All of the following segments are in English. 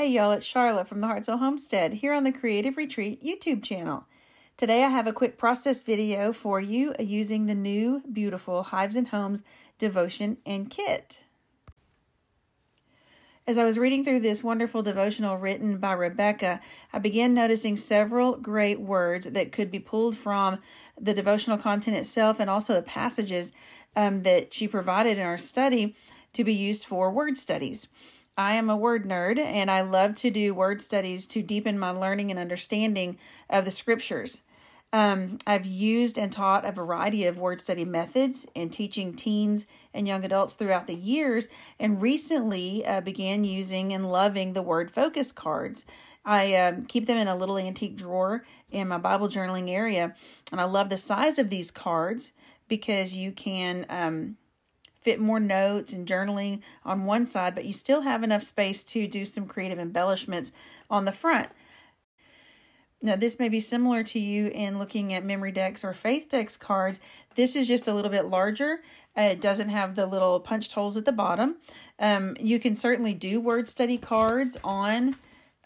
Hey y'all, it's Sharla from the Hartzell Homestead here on the Creative Retreat YouTube channel. Today I have a quick process video for you using the new beautiful Hives and Homes Devotion and Kit. As I was reading through this wonderful devotional written by Rebecca, I began noticing several great words that could be pulled from the devotional content itself and also the passages that she provided in our study to be used for word studies. I am a word nerd, and I love to do word studies to deepen my learning and understanding of the scriptures. I've used and taught a variety of word study methods in teaching teens and young adults throughout the years, and recently began using and loving the word focus cards. I keep them in a little antique drawer in my Bible journaling area, and I love the size of these cards because you can fit more notes and journaling on one side, but you still have enough space to do some creative embellishments on the front. Now, this may be similar to you in looking at memory decks or faith decks cards. This is just a little bit larger. It doesn't have the little punched holes at the bottom. You can certainly do word study cards on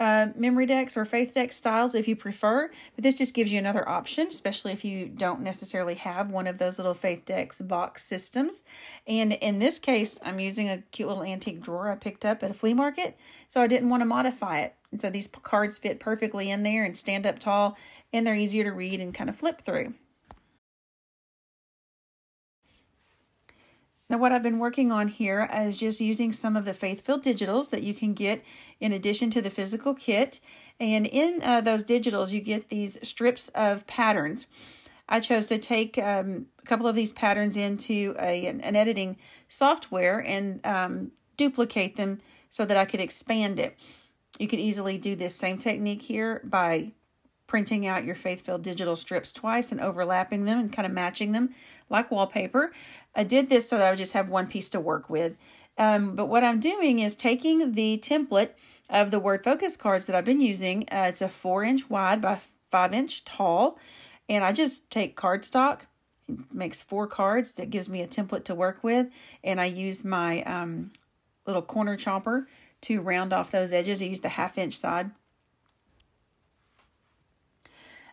memory decks or faith deck styles if you prefer, but this just gives you another option, especially if you don't necessarily have one of those little faith decks box systems. And in this case, I'm using a cute little antique drawer I picked up at a flea market, so I didn't want to modify it. And so these cards fit perfectly in there and stand up tall, and they're easier to read and kind of flip through. Now, what I've been working on here is just using some of the faith-filled digitals that you can get in addition to the physical kit. And in those digitals, you get these strips of patterns. I chose to take a couple of these patterns into an editing software and duplicate them so that I could expand it. You could easily do this same technique here by printing out your faith-filled digital strips twice and overlapping them and kind of matching them like wallpaper. I did this so that I would just have one piece to work with. But what I'm doing is taking the template of the word focus cards that I've been using. It's a 4-inch wide by 5-inch tall. And I just take cardstock. It makes 4 cards. That gives me a template to work with. And I use my little corner chomper to round off those edges. I use the 1/2-inch side.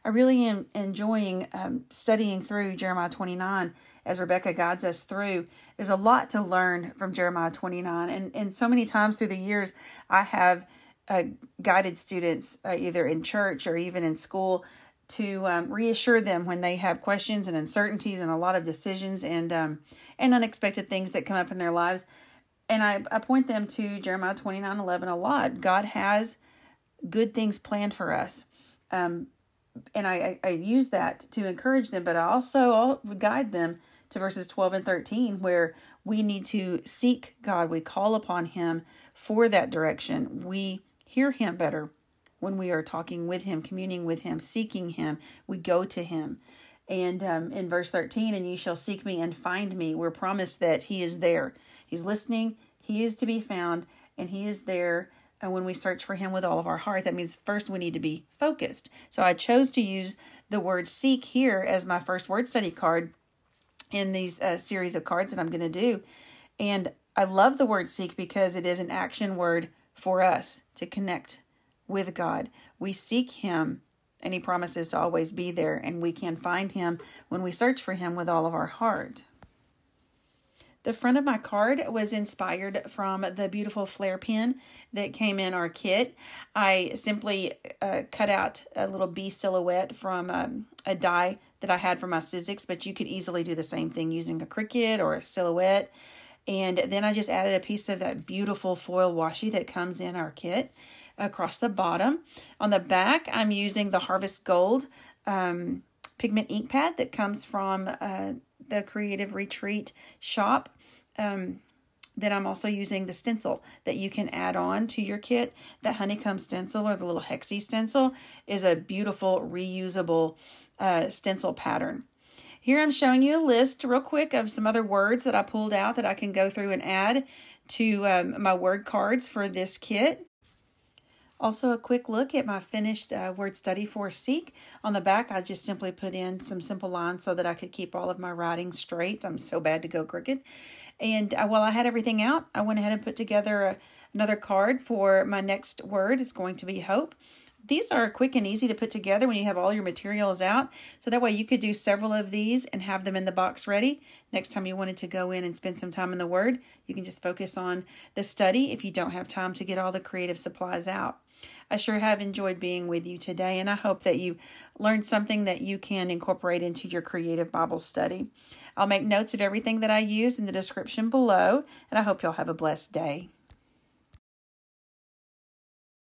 I really am enjoying studying through Jeremiah 29 as Rebecca guides us through. There's a lot to learn from Jeremiah 29. And so many times through the years, I have guided students either in church or even in school to reassure them when they have questions and uncertainties and a lot of decisions and unexpected things that come up in their lives. And I point them to Jeremiah 29:11 a lot. God has good things planned for us. And I use that to encourage them, but I also guide them to verses 12 and 13, where we need to seek God. We call upon Him for that direction. We hear Him better when we are talking with Him, communing with Him, seeking Him. We go to Him. And in verse 13, and ye shall seek me and find me, we're promised that He is there. He's listening. He is to be found, and He is there. And when we search for Him with all of our heart, that means first we need to be focused. So I chose to use the word seek here as my first word study card in these series of cards that I'm going to do. And I love the word seek because it is an action word for us to connect with God. We seek Him, and He promises to always be there. And we can find Him when we search for Him with all of our heart. The front of my card was inspired from the beautiful flare pen that came in our kit. I simply cut out a little bee silhouette from a die that I had for my Sizzix, but you could easily do the same thing using a Cricut or a silhouette. And then I just added a piece of that beautiful foil washi that comes in our kit across the bottom. On the back, I'm using the Harvest Gold pigment ink pad that comes from the Creative Retreat shop. Then I'm also using the stencil that you can add on to your kit. The Honeycomb Stencil or the little Hicks stencil is a beautiful reusable stencil pattern. Here I'm showing you a list real quick of some other words that I pulled out that I can go through and add to my word cards for this kit. Also, a quick look at my finished word study for Seek. On the back, I just simply put in some simple lines so that I could keep all of my writing straight. I'm so bad to go crooked. And while I had everything out, I went ahead and put together Another card for my next word is going to be hope. These are quick and easy to put together when you have all your materials out. So that way you could do several of these and have them in the box ready. Next time you wanted to go in and spend some time in the Word, you can just focus on the study if you don't have time to get all the creative supplies out. I sure have enjoyed being with you today, and I hope that you learned something that you can incorporate into your creative Bible study. I'll make notes of everything that I used in the description below, and I hope you'll have a blessed day.